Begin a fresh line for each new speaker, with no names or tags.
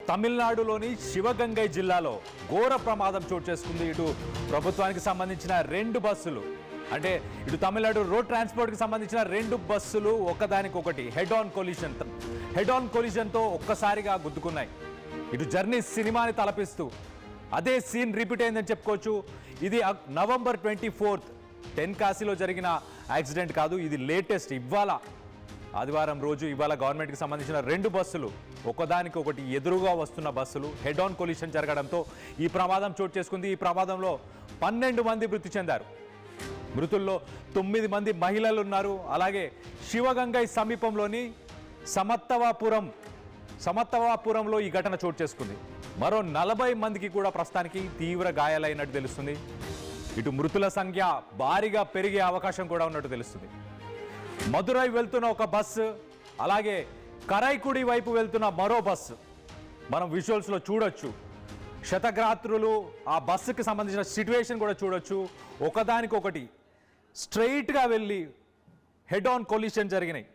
తమిళనాడులోని శివగంగై జిల్లాలో ఘోర ప్రమాదం చోటు చేసుకుంది. ఇటు ప్రభుత్వానికి సంబంధించిన 2 బస్సులు, అంటే ఇటు తమిళనాడు రోడ్ ట్రాన్స్పోర్ట్కి సంబంధించిన 2 బస్సులు ఒకదానికొకటి హెడ్ ఆన్ కొలిజన్తో ఒక్కసారిగా గుద్దుకున్నాయి. ఇటు జర్నీ సినిమాని తలపిస్తూ అదే సీన్ రిపీట్ అయిందని చెప్పుకోవచ్చు. ఇది నవంబర్ 24 తెన్కాశీలో జరిగిన యాక్సిడెంట్ కాదు, ఇది లేటెస్ట్. ఇవాళ ఆదివారం రోజు ఇవాళ గవర్నమెంట్కి సంబంధించిన 2 బస్సులు ఒకదానికొకటి ఎదురుగా వస్తున్న బస్సులు హెడ్ ఆన్ కొలిషన్ జరగడంతో ఈ ప్రమాదం చోటు చేసుకుంది. ఈ ప్రమాదంలో 12 మంది మృతి చెందారు. మృతుల్లో 9 మంది మహిళలు ఉన్నారు. అలాగే శివగంగై సమీపంలోని సమత్తవాపురంలో ఈ ఘటన చోటు చేసుకుంది. మరో 40 మందికి కూడా ప్రస్తుతానికి తీవ్ర గాయాలైనట్టు తెలుస్తుంది. ఇటు మృతుల సంఖ్య భారీగా పెరిగే అవకాశం కూడా ఉన్నట్టు తెలుస్తుంది. మదురై వెళ్తున్న ఒక బస్సు, అలాగే కరైకుడి వైపు వెళ్తున్న మరో బస్సు మనం విజువల్స్లో చూడొచ్చు. శతగాత్రులు ఆ బస్సుకి సంబంధించిన సిట్యువేషన్ కూడా చూడొచ్చు. ఒకదానికొకటి స్ట్రైట్గా వెళ్ళి హెడ్ ఆన్ కొలిషన్ జరిగినాయి.